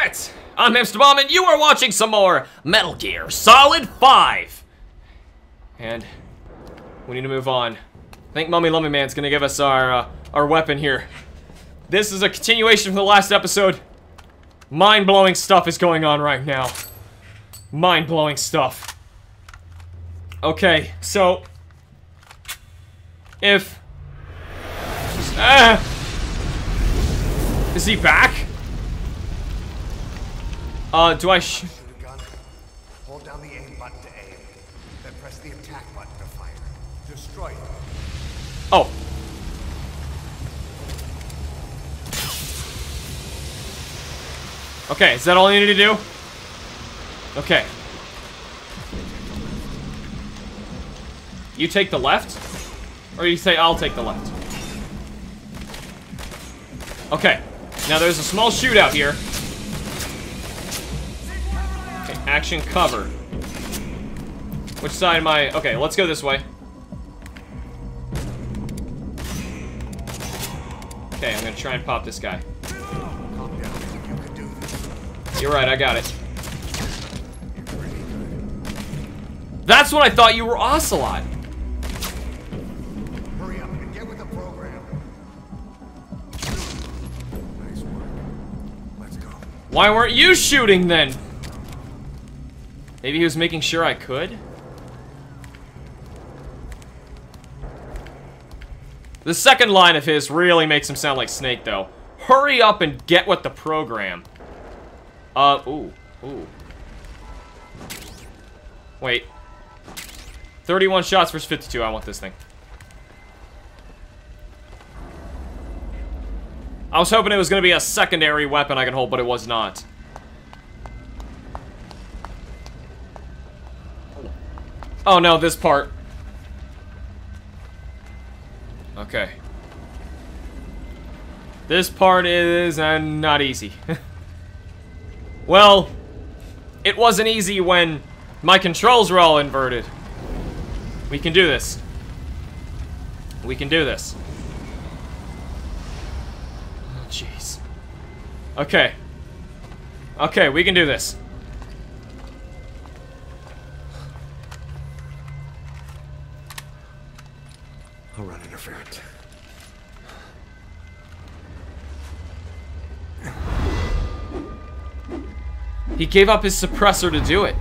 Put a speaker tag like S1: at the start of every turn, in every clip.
S1: Alright, I'm HamsterBomb and you are watching some more Metal Gear Solid 5. And we need to move on. I think Mummy Lummy Man's gonna give us our weapon here. This is a continuation from the last episode. Mind-blowing stuff is going on right now. Mind-blowing stuff. Okay, so if is he back? Do I
S2: Shoot a gun. Hold down the aim button to aim. Then press the attack button to fire. Destroy it.
S1: Oh. Okay, is that all I need to do? Okay. You take the left? Or you say I'll take the left? Okay. Now there's a small shootout here. Okay, action cover. Which side am I? Okay, let's go this way. Okay, I'm gonna try and pop this guy.
S2: Calm down. You can do this.
S1: You're right, I got it. That's what I thought you were, Ocelot.
S2: Hurry up and get with the program. Nice work. Let's go.
S1: Why weren't you shooting then? Maybe he was making sure I could? The second line of his really makes him sound like Snake, though. Hurry up and get with the program. Ooh. Wait. 31 shots versus 52. I want this thing. I was hoping it was going to be a secondary weapon I could hold, but it was not. Oh no, this part. Okay. This part is not easy. Well, it wasn't easy when my controls were all inverted. We can do this. We can do this. Oh, jeez. Okay. Okay, we can do this.
S2: I'll run interference.
S1: He gave up his suppressor to do it.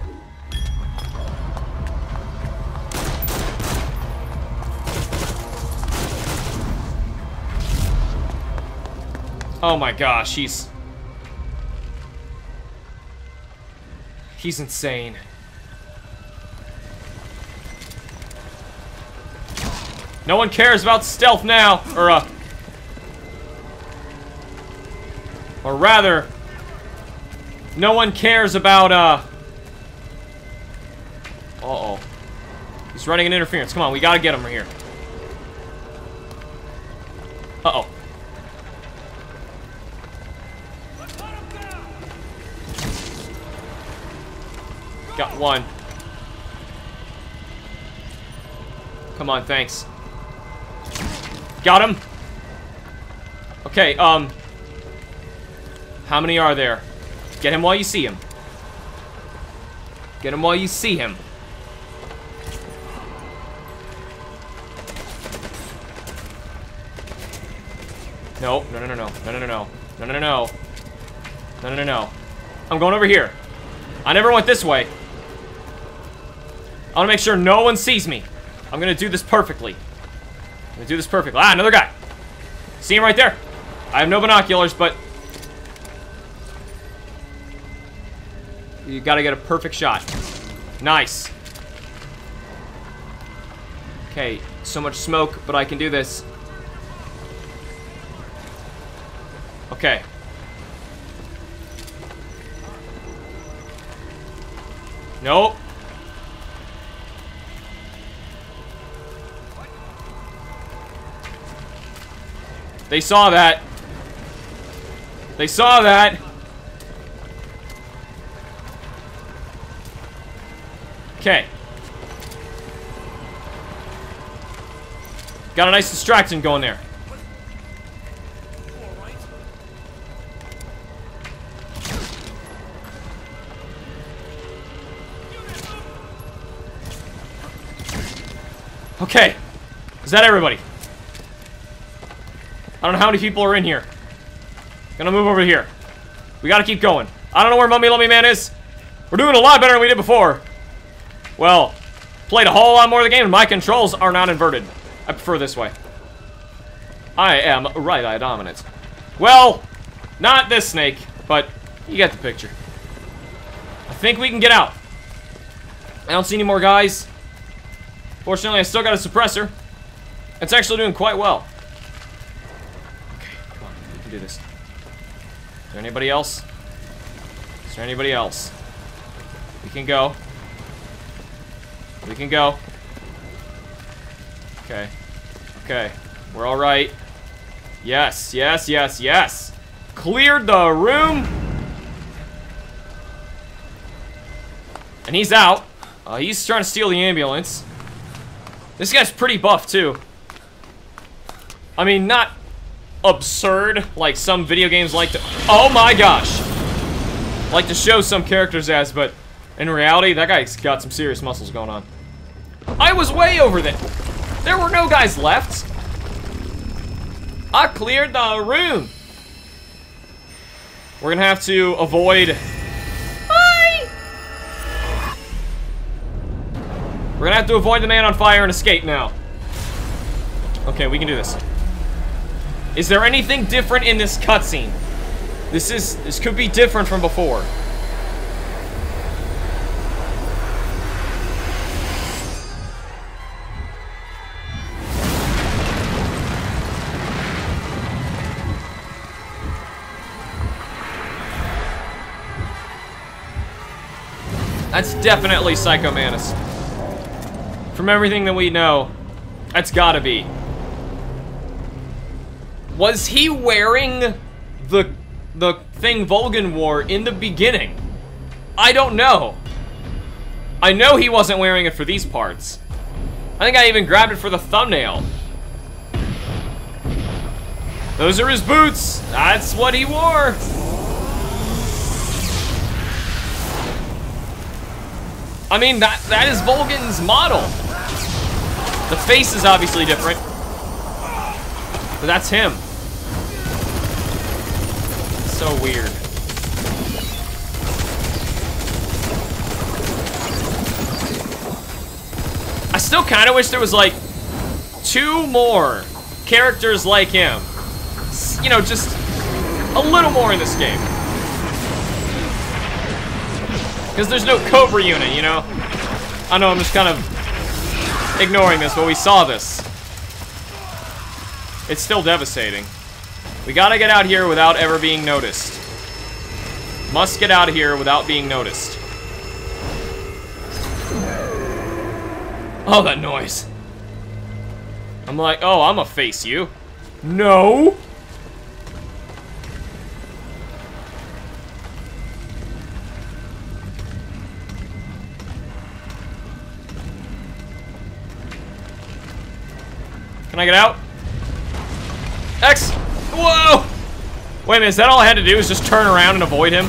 S1: Oh my gosh, he's insane. No one cares about stealth now, or rather, no one cares about, uh-oh. He's running an interference. Come on, we gotta get him right here. Uh-oh. Got one. Come on, thanks. Got him. Okay, how many are there? Get him while you see him. Get him while you see him. No, no, no, no, no, no, no, no, no, no, no, no, no, no, no, no. I'm going over here. I never went this way. I want to make sure no one sees me. I'm gonna do this perfectly. I'm gonna do this perfectly. Ah, another guy. See him right there. I have no binoculars, but you gotta get a perfect shot. Nice. Okay, so much smoke, but I can do this. Okay. Nope. They saw that. They saw that. Okay. Got a nice distraction going there. Okay. Is that everybody? I don't know how many people are in here. Gonna move over here. We gotta keep going. I don't know where Mummy Lummy Man is. We're doing a lot better than we did before. Well, played a whole lot more of the game and my controls are not inverted. I prefer this way. I am right-eye dominant. Well, not this snake, but you get the picture. I think we can get out. I don't see any more guys. Fortunately, I still got a suppressor. It's actually doing quite well. Okay, come on, we can do this. Is there anybody else? Is there anybody else? We can go. We can go. Okay. Okay. We're all right. Yes, yes, yes, yes. Cleared the room. And he's out. He's trying to steal the ambulance. This guy's pretty buff, too. I mean, not absurd like some video games like to... Oh my gosh! Like to show some characters as, but in reality, that guy's got some serious muscles going on. I was way over there. There were no guys left. I cleared the room. We're gonna have to avoid... We're gonna have to avoid the man on fire and escape now. Okay, we can do this. Is there anything different in this cutscene? This could be different from before. That's definitely Psycho Manus. From everything that we know, that's gotta be. Was he wearing the thing Volgan wore in the beginning? I don't know. I know he wasn't wearing it for these parts. I think I even grabbed it for the thumbnail. Those are his boots. That's what he wore. I mean, that is Volgan's model. The face is obviously different, but that's him. So weird. I still kind of wish there was like 2 more characters like him. You know, just a little more in this game. Because there's no Cobra unit, you know? I know I'm just kind of ignoring this, but we saw this. It's still devastating. We gotta get out here without ever being noticed. Must get out of here without being noticed. Oh, that noise. I'm like, oh, I'm gonna face you. No! Can I get out? X! Whoa! Wait a minute, is that all I had to do is just turn around and avoid him?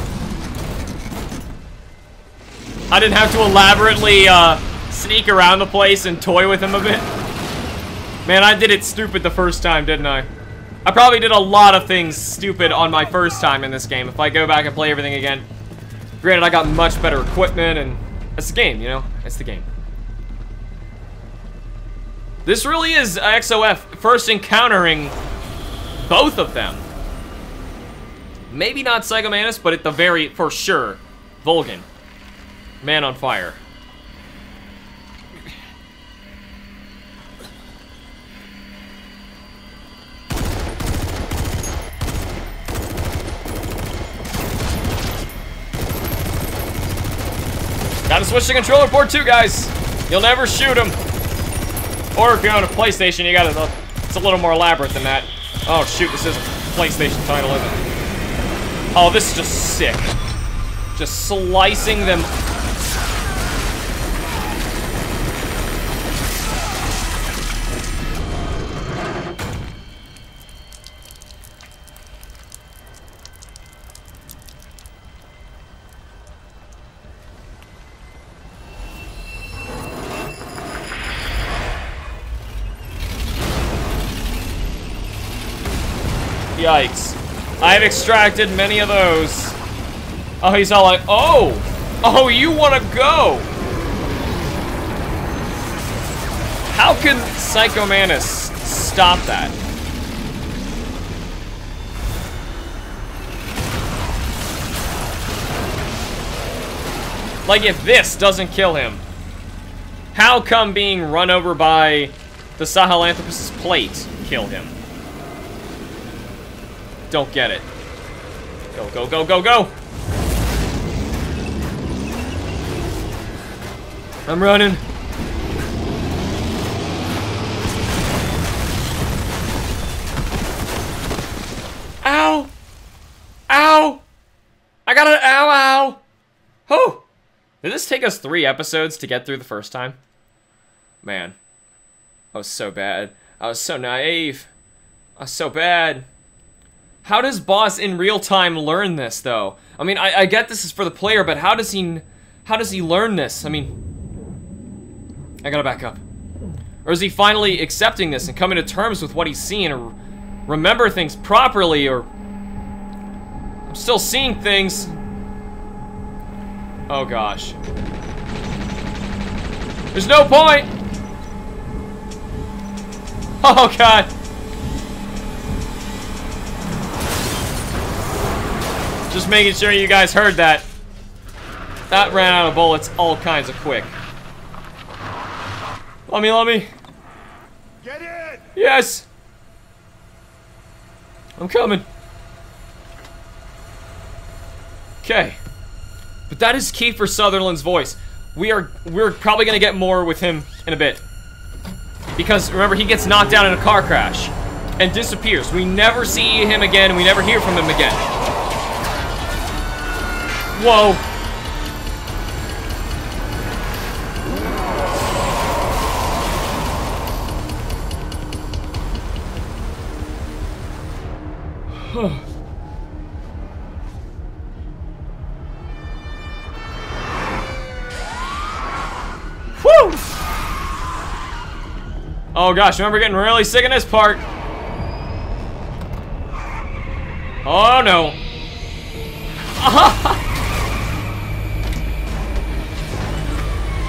S1: I didn't have to elaborately sneak around the place and toy with him a bit? Man, I did it stupid the first time, didn't I? I probably did a lot of things stupid on my first time in this game. If I go back and play everything again. Granted, I got much better equipment and... It's the game, you know? It's the game. This really is XOF first encountering both of them. Maybe not Psycho Manus, but at the very, for sure, Volgan. Man on fire. Gotta switch to controller port too, guys. You'll never shoot him. Or if you're on a PlayStation, you gotta, it's a little more elaborate than that. Oh shoot, this is a PlayStation title, isn't it? Oh, this is just sick. Just slicing them. Yikes. I've extracted many of those. Oh, he's all like, oh! Oh, you wanna go! How can Psycho Manus stop that? Like, if this doesn't kill him, how come being run over by the Sahelanthropus' plate killed him? Don't get it. Go, go, go, go, go! I'm running. Ow! Ow! I got an ow, ow! Oh! Did this take us 3 episodes to get through the first time? Man. I was so bad. I was so naive. I was so bad. How does Boss in real time learn this, though? I mean, I get this is for the player, but how does he learn this? I mean, I gotta back up. Or is he finally accepting this and coming to terms with what he's seeing, or remember things properly, or I'm still seeing things. Oh gosh. There's no point! Oh god. Just making sure you guys heard that. That ran out of bullets all kinds of quick. Let me.
S2: Get in!
S1: Yes! I'm coming. Okay. But that is Kiefer Sutherland's voice. We're probably gonna get more with him in a bit. Because remember, he gets knocked down in a car crash and disappears. We never see him again, and we never hear from him again. Whoa. Woo! Oh gosh, I remember getting really sick in this part. Oh no.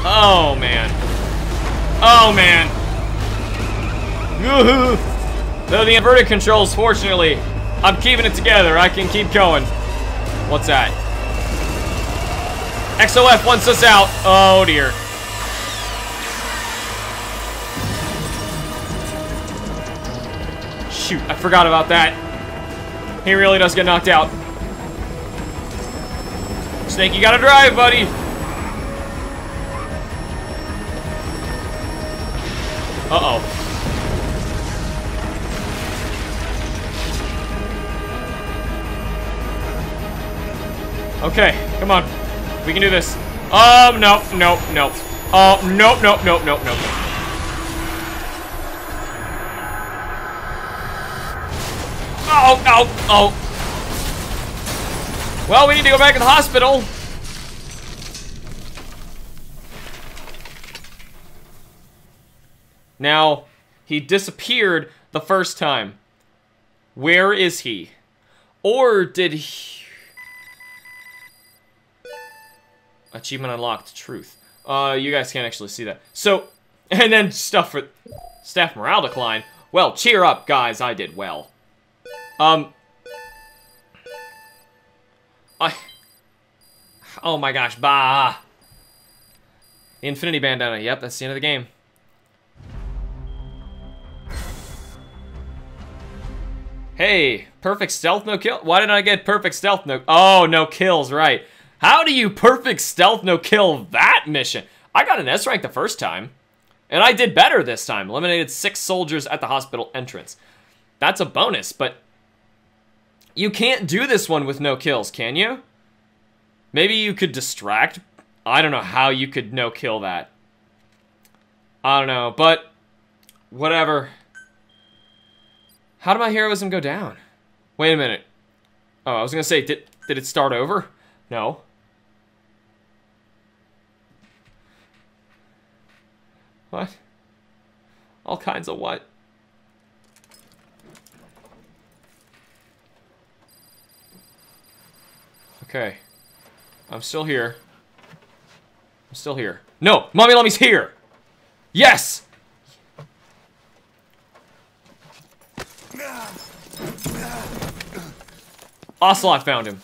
S1: Oh man. Oh man. Though the inverted controls, fortunately, I'm keeping it together. I can keep going. What's that? XOF wants us out. Oh dear. Shoot, I forgot about that. He really does get knocked out. Snake, you gotta drive, buddy. Uh-oh. Okay, come on. We can do this. Nope. Oh, nope. Oh. Well, we need to go back to the hospital. Now, he disappeared the first time. Where is he? Or did he... Achievement unlocked, truth. You guys can't actually see that. So, and then stuff for... Staff morale decline. Well, cheer up, guys, I did well. Oh my gosh, bah. The Infinity Bandana, yep, that's the end of the game. Hey, perfect stealth, no kill? Why didn't I get perfect stealth, no... Oh, no kills, right. How do you perfect stealth, no kill that mission? I got an S rank the first time. And I did better this time. Eliminated 6 soldiers at the hospital entrance. That's a bonus, but... You can't do this one with no kills, can you? Maybe you could distract? I don't know how you could no kill that. I don't know, but... Whatever. How did my heroism go down? Wait a minute. Oh, I was gonna say, did it start over? No. What? All kinds of what? Okay. I'm still here. I'm still here. No! Mommy Lummy's here! Yes! Ocelot found him.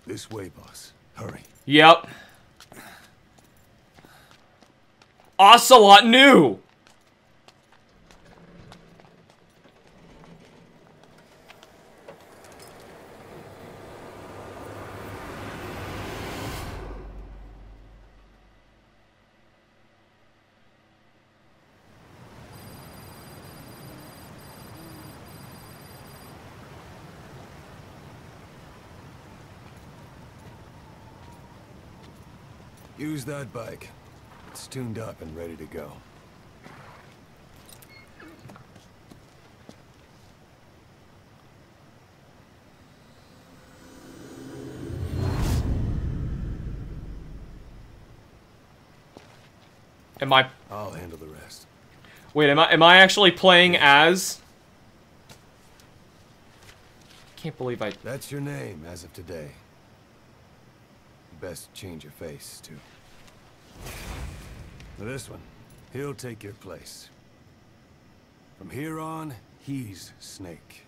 S2: This way, boss. Hurry.
S1: Yep. Ocelot knew!
S2: Use that bike. It's tuned up and ready to go.
S1: Am I...
S2: I'll handle the rest.
S1: Wait, am I actually playing as... Can't believe I...
S2: That's your name as of today. Best change your face, too. For this one, he'll take your place. From here on, he's Snake.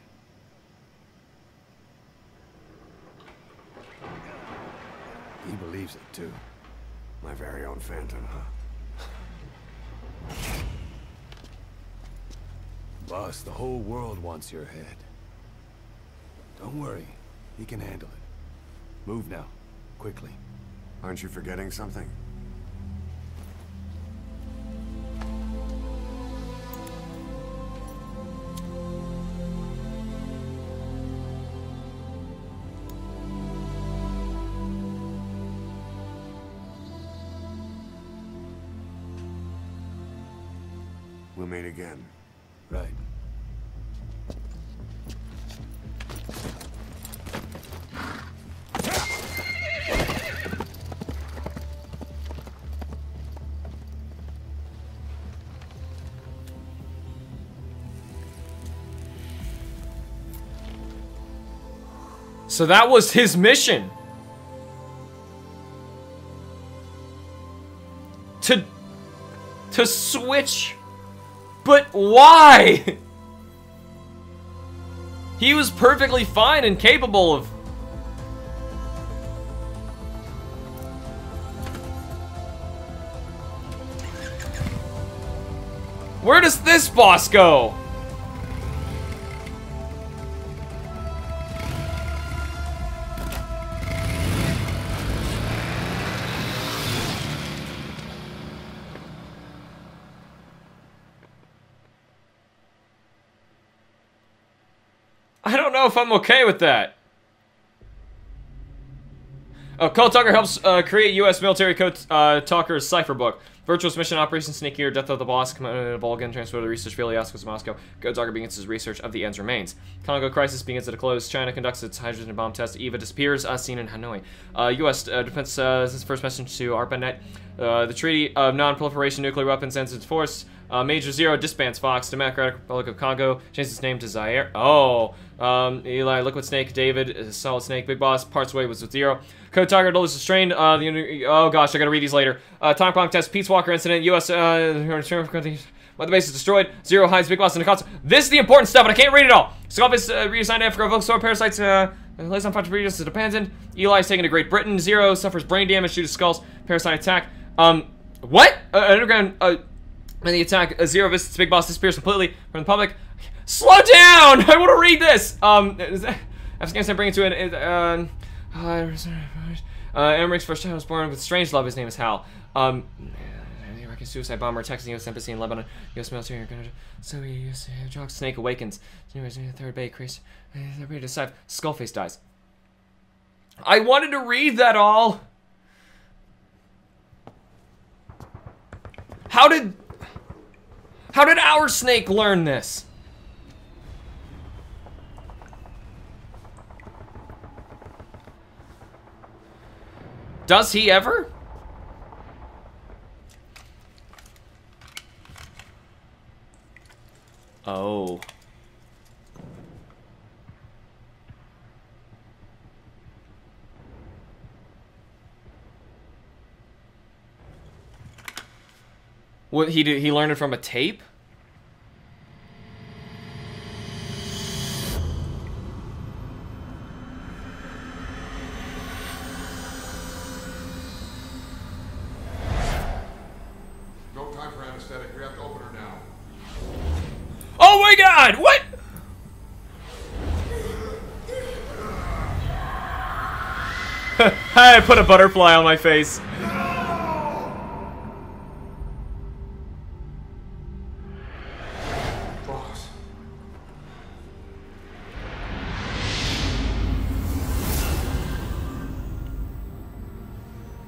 S2: He believes it, too. My very own Phantom, huh? Boss, the whole world wants your head. Don't worry, he can handle it. Move now. Quickly. Aren't you forgetting something? We'll meet again. Right.
S1: So that was his mission. To switch. But why? He was perfectly fine and capable of... Where does this boss go? I don't know if I'm okay with that. Code Talker helps create U.S. military Code Talker's cipher book. Virtuous mission operation Snake Eater, death of the boss, command of Volgan, transfer to the research field, Yaskos, Moscow. Code Talker begins his research of the end's remains. Congo crisis begins at a close. China conducts its hydrogen bomb test. Eva disappears, seen in Hanoi. U.S. defense this first message to ARPANET. The Treaty of Non-Proliferation Nuclear Weapons ends its force. Major Zero disbands Fox. Democratic Republic of Congo changes its name to Zaire. Oh. Eli, Liquid Snake, David, Solid Snake, Big Boss, parts away was with Zero. Code Tiger, Dolus Restrained, oh gosh, I gotta read these later. Time Bomb Test, Peace Walker Incident, U.S. But the base is destroyed. Zero hides Big Boss in the console. This is the important stuff, but I can't read it all. Scoffus reassigned to Africa, Volkswagen parasites, lays on French breeders to dependent. Eli's taken to Great Britain. Zero suffers brain damage due to Skull's parasite attack. What? Underground, and the attack, Zero visits Big Boss, disappears completely from the public. Slow down! I want to read this! Afghanistan bringing to an, Emmerich's first child was born with strange love. His name is Hal. Iraqi suicide bomber attacks the U.S. embassy in Lebanon. U.S. military. So he used to have jokes. Snake awakens. Third bay. Chris. Ready to decide. Skullface dies. I wanted to read that all. How did our Snake learn this? Does he ever? Oh. What he did? He learned it from a tape?
S3: No time for anesthetic. We have to open her now.
S1: Oh my god! What? I put a butterfly on my face.
S3: Boss.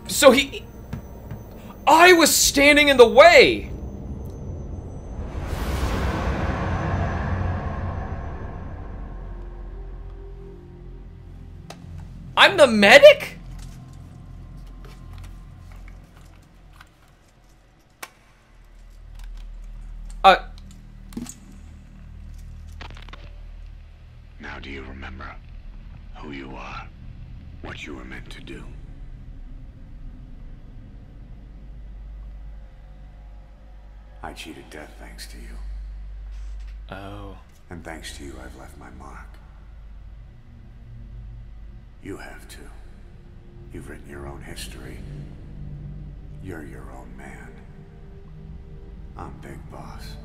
S1: So I was standing in the way! I'm the medic?
S2: Now do you remember who you are? What you were meant to do? I cheated death thanks to you.
S1: Oh.
S2: And thanks to you, I've left my mark. You have too. You've written your own history. You're your own man. I'm Big Boss.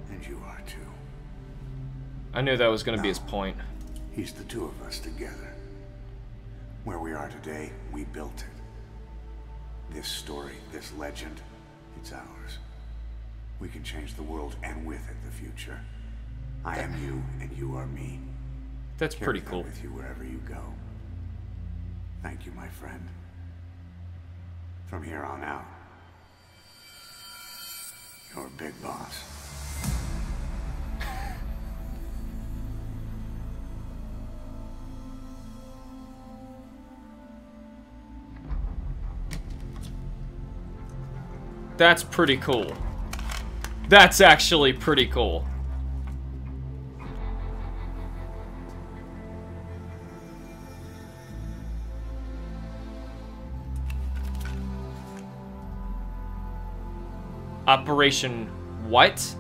S2: And you are too.
S1: I knew that was gonna be his point.
S2: He's the two of us together. Where we are today, we built it. This story, this legend, it's ours. We can change the world and with it the future. I am you and you are me.
S1: That's pretty
S2: Carry
S1: cool.
S2: that with you wherever you go. Thank you, my friend. From here on out, you're Big Boss.
S1: That's pretty cool. That's actually pretty cool. Operation what?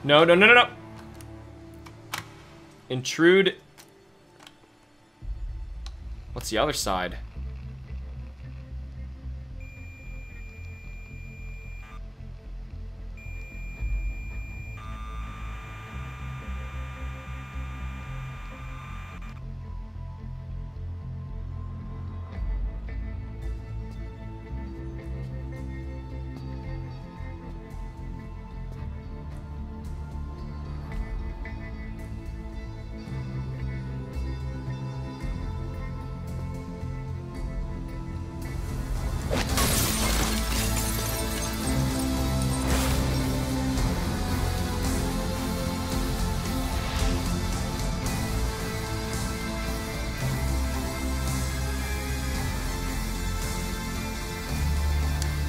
S1: No, no, no, no, no. Intrude. What's the other side?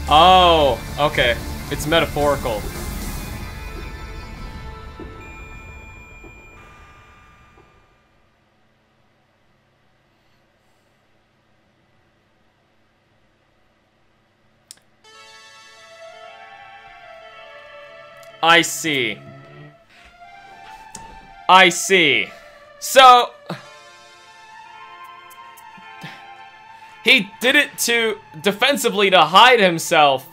S1: Oh, okay. It's metaphorical. I see. I see. So he did it to defensively to hide himself.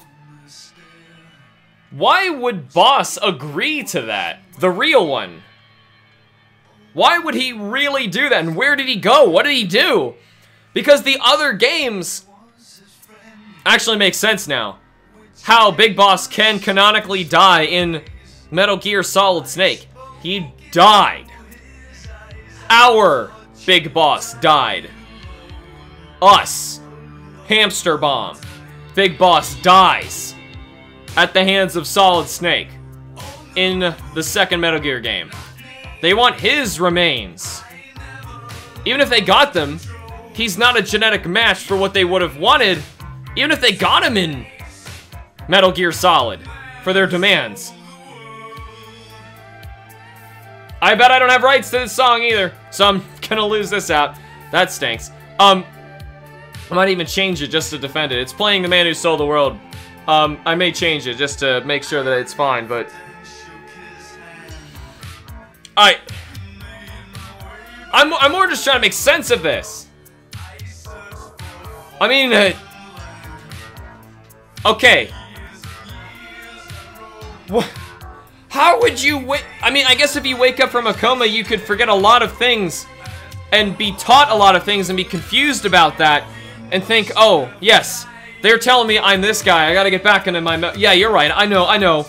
S1: Why would Boss agree to that? The real one. Why would he really do that? And where did he go? What did he do? Because the other games actually make sense now. How Big Boss can canonically die in Metal Gear Solid Snake. He died. Our Big Boss died. Us. HamsterBomb. Big Boss dies at the hands of Solid Snake in the second Metal Gear game. They want his remains. Even if they got them, he's not a genetic match for what they would have wanted, even if they got him in Metal Gear Solid for their demands. I bet I don't have rights to this song either, so I'm gonna lose this out. That stinks. I might even change it just to defend it. It's playing the man who sold the world. I may change it just to make sure that it's fine, but... I'm more just trying to make sense of this. I mean, okay. What? How would you I mean, I guess if you wake up from a coma, you could forget a lot of things and be taught a lot of things and be confused about that and think, oh, yes, they're telling me I'm this guy. I gotta get back into my... Yeah, you're right. I know.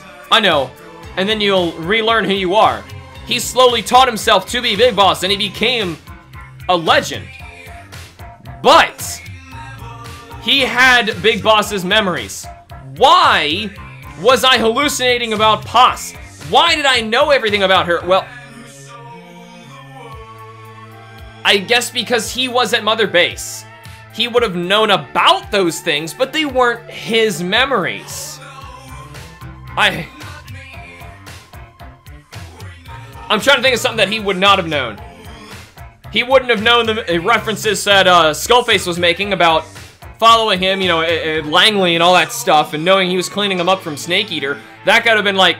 S1: And then you'll relearn who you are. He slowly taught himself to be Big Boss, and he became a legend. But he had Big Boss's memories. Why was I hallucinating about Paz? Why did I know everything about her? Well, I guess because he was at Mother Base. He would have known about those things, but they weren't his memories. I'm trying to think of something that he would not have known. He wouldn't have known the references that Skullface was making about following him, you know, Langley and all that stuff, and knowing he was cleaning him up from Snake Eater. That could have been like,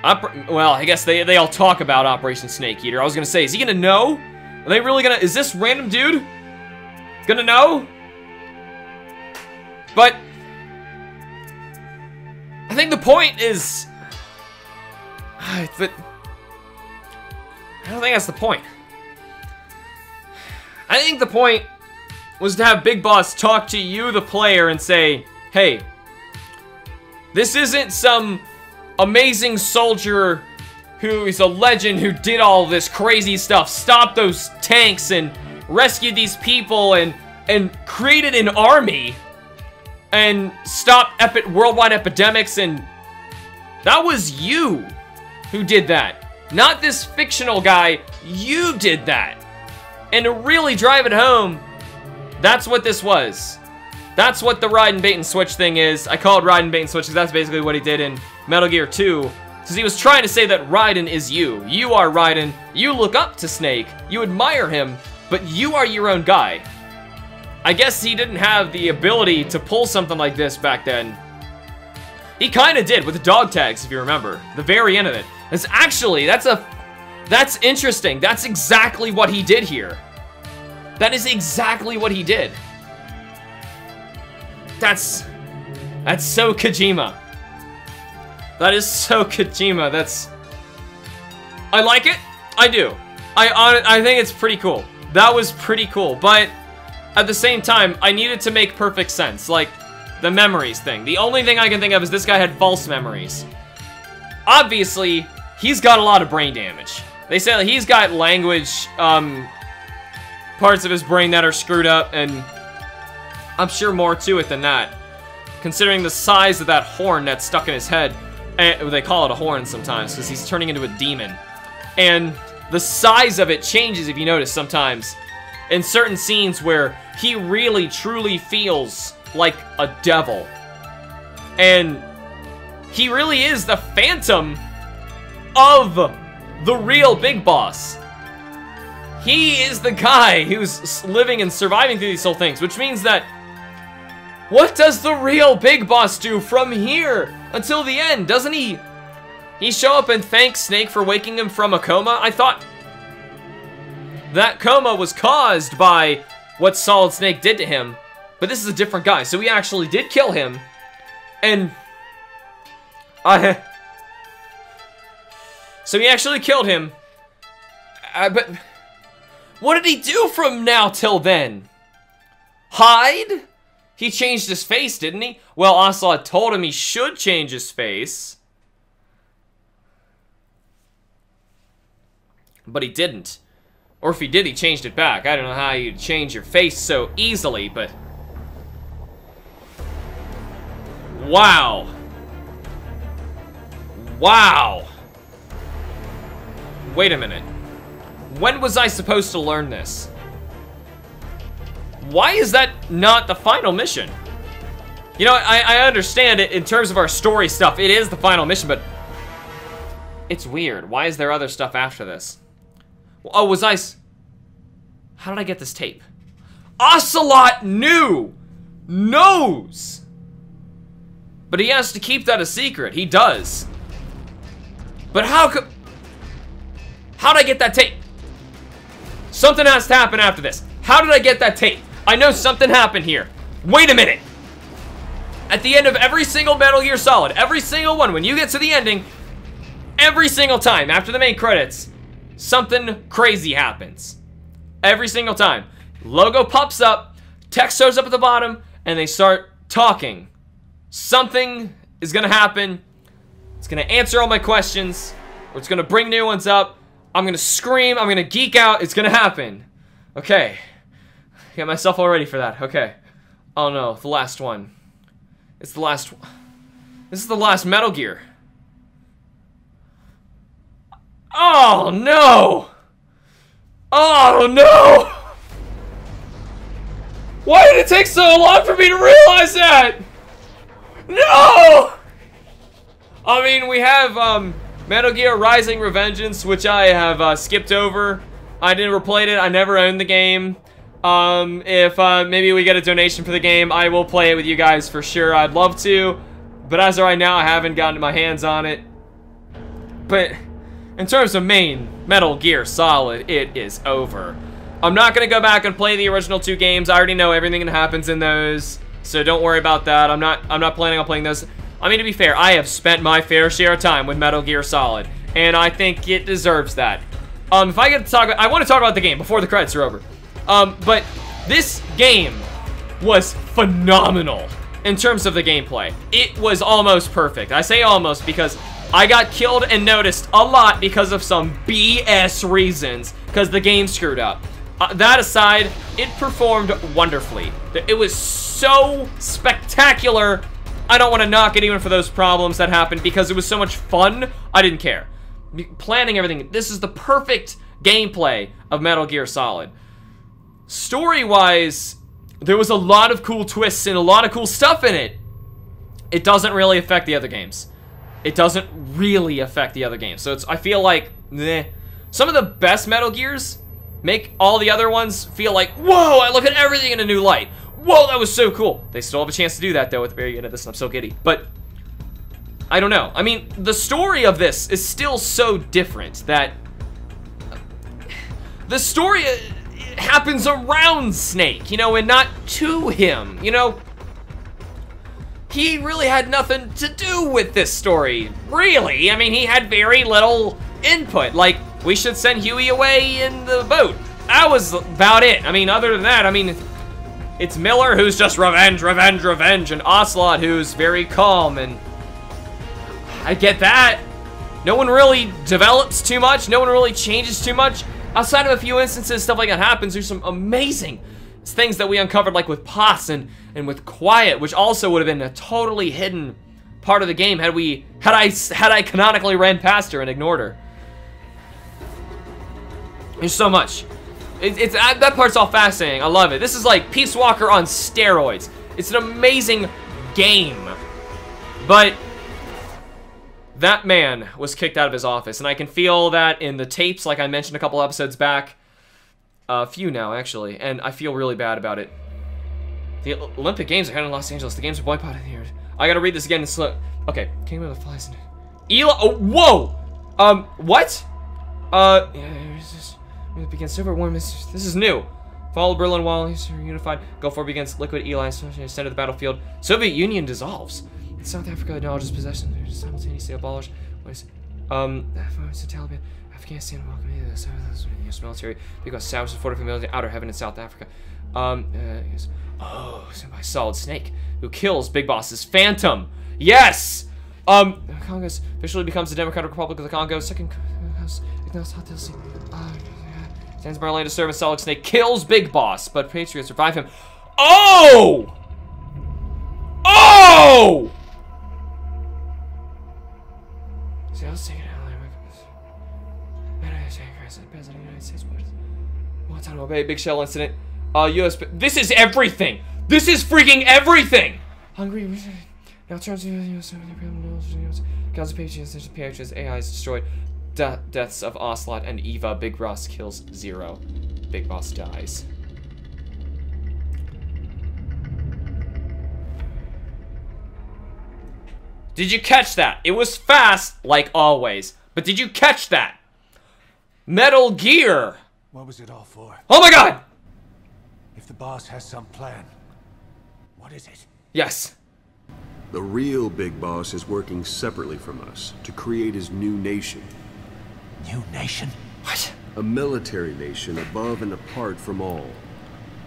S1: well, I guess they all talk about Operation Snake Eater. I was gonna say, is he gonna know? Are they really gonna? Is this random dude gonna know? But I think the point is, but I don't think that's the point. I think the point was to have Big Boss talk to you, the player, and say, hey, this isn't some amazing soldier who is a legend who did all this crazy stuff, stopped those tanks and rescued these people and created an army and stopped worldwide epidemics, and that was you who did that. Not this fictional guy, you did that. And to really drive it home, that's what this was. That's what the ride and bait and switch thing is. I call it ride and bait and switch because that's basically what he did in Metal Gear 2. Because he was trying to say that Raiden is you. You are Raiden. You look up to Snake. You admire him, but you are your own guy. I guess he didn't have the ability to pull something like this back then. He kind of did with the dog tags, if you remember. The very end of it. It's actually, that's interesting. That's exactly what he did here. That is exactly what he did. That's so Kojima. That is so Kojima. I like it. I do. I think it's pretty cool. That was pretty cool. But at the same time, I needed to make perfect sense. Like the memories thing. The only thing I can think of is this guy had false memories. Obviously, he's got a lot of brain damage. They say that he's got language parts of his brain that are screwed up, and I'm sure more to it than that. Considering the size of that horn that's stuck in his head. They call it a horn sometimes because he's turning into a demon. And the size of it changes, if you notice, sometimes. In certain scenes where he really, truly feels like a devil. And he really is the phantom of the real Big Boss. He is the guy who's living and surviving through these whole things, which means that what does the real Big Boss do from here until the end? Doesn't he show up and thank Snake for waking him from a coma? I thought that coma was caused by what Solid Snake did to him, but this is a different guy. So he actually did kill him, and so he actually killed him, but what did he do from now till then? Hide? He changed his face, didn't he? Well, Ocelot told him he should change his face. But he didn't. Or if he did, he changed it back. I don't know how you change your face so easily, but... Wow. Wow. Wait a minute. When was I supposed to learn this? Why is that not the final mission? You know, I understand it in terms of our story stuff. It is the final mission, but it's weird. Why is there other stuff after this? Oh, how did I get this tape? Ocelot knows. But he has to keep that a secret. He does. But how'd I get that tape? Something has to happen after this. How did I get that tape? I know something happened here. Wait a minute. At the end of every single Metal Gear Solid, every single one, when you get to the ending, every single time after the main credits, something crazy happens. Every single time. Logo pops up, text shows up at the bottom, and they start talking. Something is gonna happen. It's gonna answer all my questions, or it's gonna bring new ones up. I'm gonna scream, I'm gonna geek out, it's gonna happen. Okay. Get myself all ready for that, okay. Oh no, the last one. It's the last one. This is the last Metal Gear. Oh no! Oh no! Why did it take so long for me to realize that? No! I mean, we have Metal Gear Rising Revengeance, which I have skipped over. I never played it. I never owned the game. If maybe we get a donation for the game, I will play it with you guys for sure. I'd love to, but as of right now, I haven't gotten my hands on it. But in terms of main Metal Gear Solid, it is over. I'm not gonna go back and play the original 2 games. I already know everything that happens in those, so don't worry about that. I'm not planning on playing those. I mean, to be fair, I have spent my fair share of time with Metal Gear Solid, and I think it deserves that. If I get to talk, I want to talk about the game before the credits are over. But this game was phenomenal in terms of the gameplay. It was almost perfect. I say almost because I got killed and noticed a lot because of some BS reasons, because the game screwed up. That aside, it performed wonderfully. It was so spectacular. I don't want to knock it even for those problems that happened because it was so much fun. I didn't care. Planning everything. This is the perfect gameplay of Metal Gear Solid. Story-wise, there was a lot of cool twists and a lot of cool stuff in it. It doesn't really affect the other games. It doesn't really affect the other games. So I feel like, meh. Some of the best Metal Gears make all the other ones feel like, whoa, I look at everything in a new light. Whoa, that was so cool. They still have a chance to do that, though, at the very end of this, and I'm so giddy. But I don't know. I mean, the story of this is still so different that the story happens around Snake, you know, and not to him, you know. He really had nothing to do with this story, really. I mean, he had very little input. Like, we should send Huey away in the boat. That was about it. I mean, other than that, I mean, it's Miller who's just revenge, revenge, revenge, and Ocelot who's very calm, and I get that. No one really develops too much. No one really changes too much. Outside of a few instances, stuff like that happens. There's some amazing things that we uncovered, like with Potts and with Quiet, which also would have been a totally hidden part of the game had I canonically ran past her and ignored her. There's so much. That part's all fascinating. I love it. This is like Peace Walker on steroids. It's an amazing game. But that man was kicked out of his office, and I can feel that in the tapes, like I mentioned a couple episodes back. A few now, actually, and I feel really bad about it. The Olympic Games are held in Los Angeles. The games are boycotted here. I gotta read this again in slow. Okay, Kingdom of the Flies. Eli. Oh, whoa. What? Yeah, it begins Silver War. This is new. Follow Berlin Wall. Are unified. Gulf War begins. Liquid Eli. Center of the battlefield. Soviet Union dissolves. South Africa acknowledges possession. They're simultaneously abolished. What is? It's the Taliban. Afghanistan welcome to the U.S. military because established fortified military outer heaven in South Africa. Yes. Oh, sent by Solid Snake, who kills Big Boss's Phantom. Yes. Congo officially becomes the Democratic Republic of the Congo. Second House stands by later to serve as Solid Snake kills Big Boss, but Patriots revive him. Oh! Oh! See, I was taking out President of the United States. What's on obey Big Shell incident? U.S. This is everything. This is freaking everything. Hungry. Now turns to U.S. Guns of Patriots. AI is destroyed. Deaths of Ocelot and Eva. Big Boss kills 0. Big Boss dies. Did you catch that? It was fast, like always. But did you catch that? Metal Gear.
S4: What was it all for?
S1: Oh my god!
S4: If the boss has some plan, what is it?
S1: Yes.
S5: The real big boss is working separately from us to create his new nation.
S4: New nation?
S1: What?
S5: A military nation above and apart from all.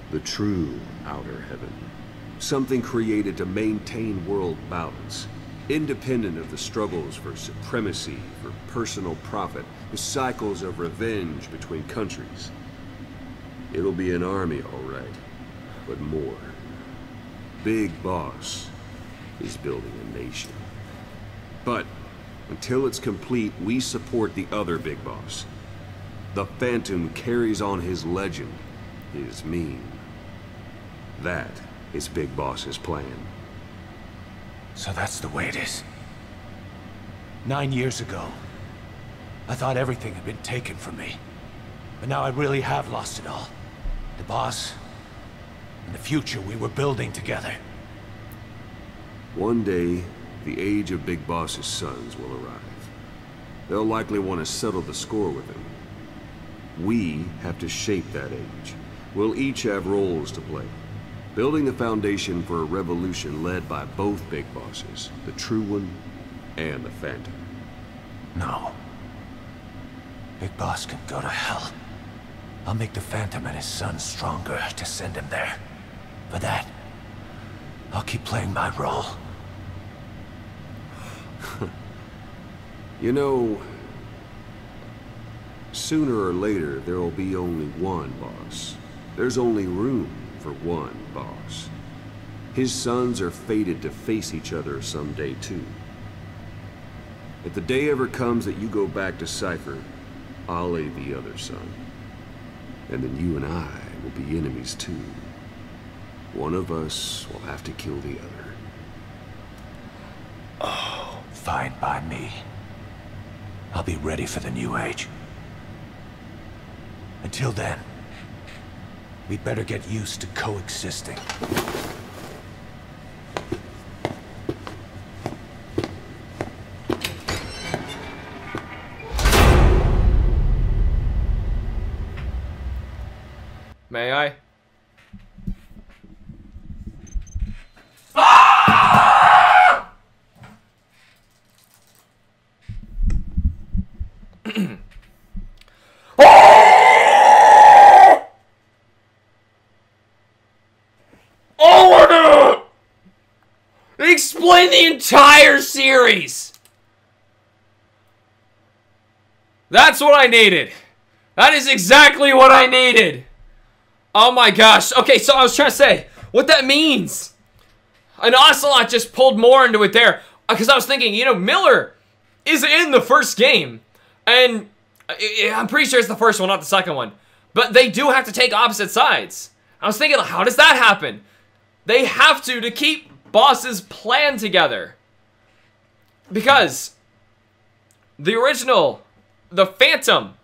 S5: The true outer heaven. Something created to maintain world balance. Independent of the struggles for supremacy, for personal profit, the cycles of revenge between countries. It'll be an army, all right, but more. Big Boss is building a nation. But until it's complete, we support the other Big Boss. The Phantom carries on his legend, his meme. That is Big Boss's plan.
S4: So that's the way it is. 9 years ago, I thought everything had been taken from me. But now I really have lost it all. The boss, and the future we were building together.
S5: One day, the age of Big Boss's sons will arrive. They'll likely want to settle the score with him. We have to shape that age. We'll each have roles to play. Building the foundation for a revolution led by both Big Bosses, the True One and the Phantom.
S4: No. Big Boss can go to hell. I'll make the Phantom and his son stronger to send him there. For that, I'll keep playing my role.
S5: You know, sooner or later, there will be only one boss. There's only room for one boss. His sons are fated to face each other someday, too. If the day ever comes that you go back to Cypher, I'll aid the other son. And then you and I will be enemies, too. One of us will have to kill the other.
S4: Oh, fine by me. I'll be ready for the new age. Until then, we'd better get used to coexisting.
S1: May I? Explain the entire series! That's what I needed. That is exactly what I needed. Oh my gosh. Okay, so I was trying to say what that means. An Ocelot just pulled more into it there. Because I was thinking, you know, Miller is in the first game. And I'm pretty sure it's the first one, not the second one. But they do have to take opposite sides. I was thinking, how does that happen? They have to keep Boss's plan together. Because the original, the Phantom,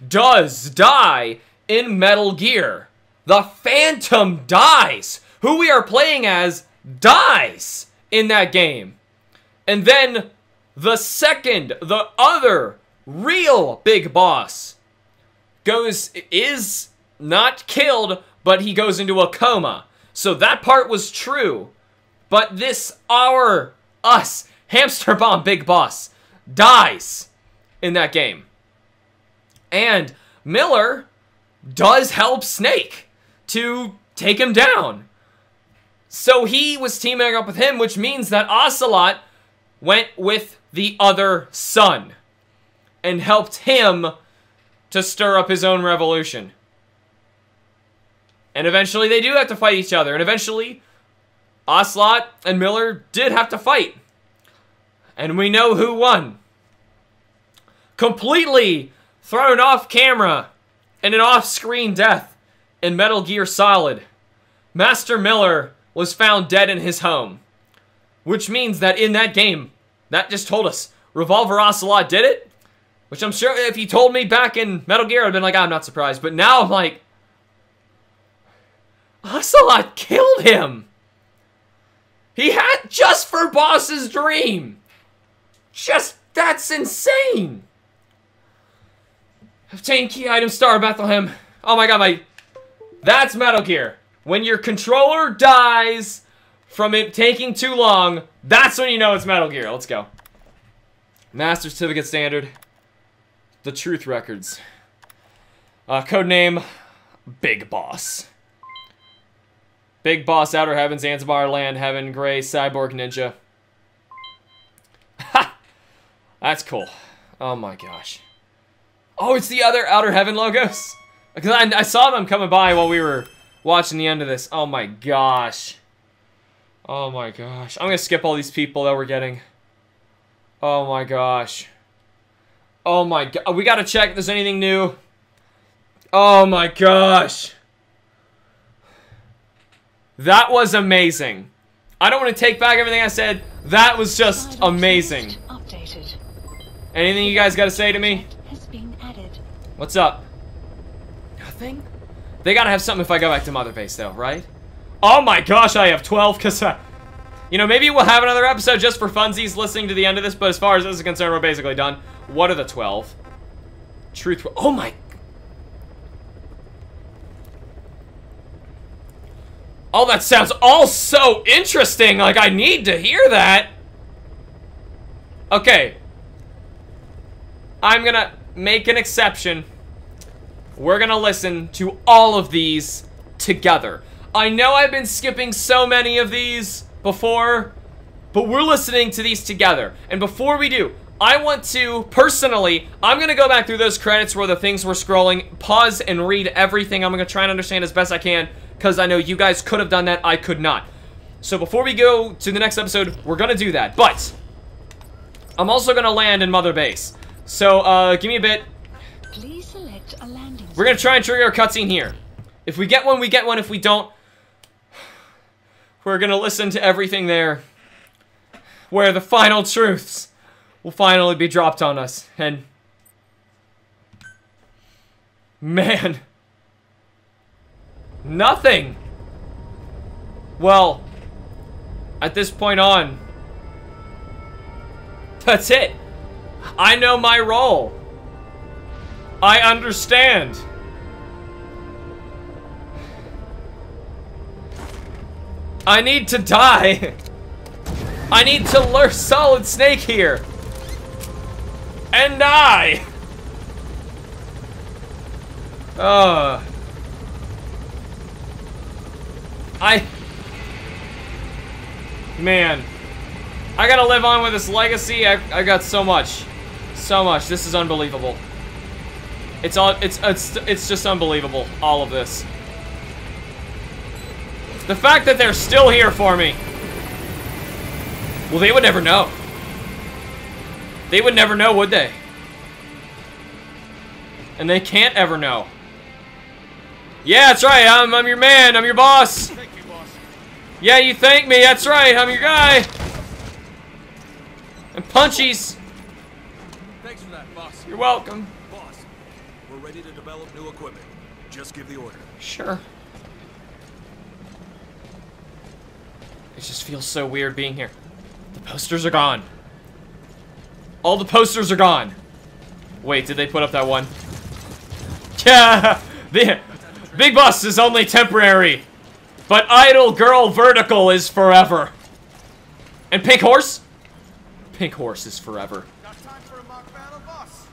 S1: does die in Metal Gear. The Phantom dies. Who we are playing as dies in that game. And then the second, the other real big boss is not killed, but he goes into a coma. So that part was true. But this, us, HamsterBomb Big Boss, dies in that game. And Miller does help Snake to take him down. So he was teaming up with him, which means that Ocelot went with the other son and helped him to stir up his own revolution. And eventually they do have to fight each other. And eventually Ocelot and Miller did have to fight. And we know who won. Completely thrown off camera in an off-screen death in Metal Gear Solid, Master Miller was found dead in his home. Which means that in that game, that just told us Revolver Ocelot did it. Which I'm sure if he told me back in Metal Gear, I'd been like, I'm not surprised. But now I'm like, Ocelot killed him. He had just for Boss's dream. That's insane. Obtain key item, Star of Bethlehem. Oh my god, that's Metal Gear. When your controller dies from it taking too long, that's when you know it's Metal Gear. Let's go. Master Certificate Standard. The Truth Records. Codename Big Boss. Big Boss, Outer Heaven, Zanzibar, Land, Heaven, Gray, Cyborg, Ninja. Ha! That's cool. Oh my gosh. Oh, it's the other Outer Heaven logos? Because I saw them coming by while we were watching the end of this. Oh my gosh. Oh my gosh. I'm gonna skip all these people that we're getting. Oh my gosh. Oh my god. We gotta check if there's anything new. Oh my gosh. That was amazing. I don't want to take back everything I said. That was just amazing. Anything you guys gotta say to me? What's up? Nothing? They gotta have something if I go back to Mother Base though, right? Oh my gosh, I have 12 because you know, maybe we'll have another episode just for funsies listening to the end of this, but as far as this is concerned, we're basically done. What are the 12? Truth. Oh my. Oh, that sounds all so interesting. Like, I need to hear that. Okay. I'm gonna make an exception. We're gonna listen to all of these together. I know I've been skipping so many of these before, but we're listening to these together. And before we do, I want to, personally, I'm gonna go back through those credits where the things were scrolling, pause and read everything. I'm gonna try and understand as best I can, because I know you guys could have done that, I could not. So before we go to the next episode, we're gonna do that. But I'm also gonna land in Mother Base. So, give me a bit.
S6: Please select a landing.
S1: We're gonna try and trigger a cutscene here. If we get one, we get one. If we don't, we're gonna listen to everything there, where the final truths will finally be dropped on us. And man, nothing. Well, at this point on, that's it. I know my role. I understand. I need to die. I need to lure Solid Snake here. And die. Man. I gotta live on with this legacy. I got so much. So much. This is unbelievable. It's just unbelievable. All of this. The fact that they're still here for me. Well, they would never know. They would never know, would they? And they can't ever know. Yeah, that's right. I'm your man. I'm your boss.
S3: Thank you, boss.
S1: Yeah, you thank me. That's right. I'm your guy. And punchies.
S4: Thanks for that, boss.
S1: You're welcome.
S4: Boss, we're ready to develop new equipment. Just give the order.
S1: Sure. It just feels so weird being here. The posters are gone. All the posters are gone. Wait, did they put up that one? Yeah! The Big Boss is only temporary. But Idol Girl Vertical is forever. And Pink Horse? Pink Horse is forever.
S3: Got time for a mock battle, boss?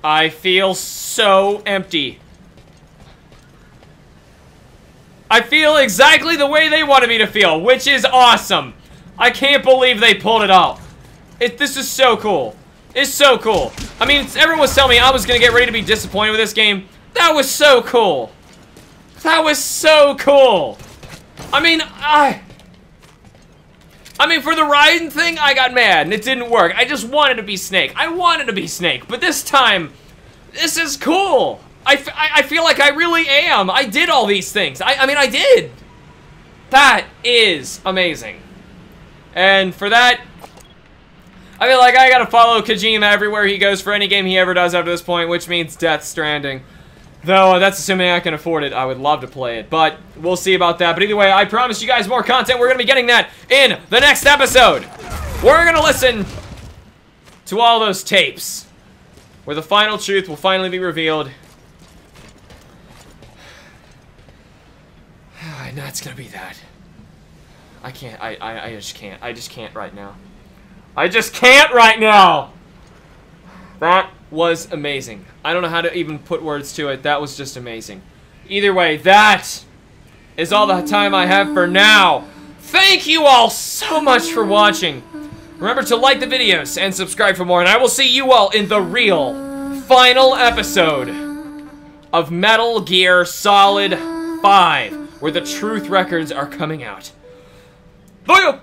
S1: I feel so empty. I feel exactly the way they wanted me to feel, which is awesome. I can't believe they pulled it off. This is so cool. It's so cool. I mean, everyone was telling me I was gonna get ready to be disappointed with this game. That was so cool. That was so cool. I mean, for the Raiden thing, I got mad and it didn't work. I just wanted to be Snake. I wanted to be Snake, but this time, this is cool. I feel like I really am. I did all these things. I mean, I did. That is amazing. And for that, I feel like I gotta follow Kojima everywhere he goes for any game he ever does after this point, which means Death Stranding. Though, that's assuming I can afford it. I would love to play it, but we'll see about that. But either way, I promise you guys more content. We're going to be getting that in the next episode. We're going to listen to all those tapes where the final truth will finally be revealed. I know it's going to be that. I can't. I just can't. I just can't right now. I just can't right now. That was amazing. I don't know how to even put words to it. That was just amazing. Either way, that is all the time I have for now. Thank you all so much for watching. Remember to like the videos and subscribe for more. And I will see you all in the real final episode of Metal Gear Solid 5, where the truth records are coming out. Bye!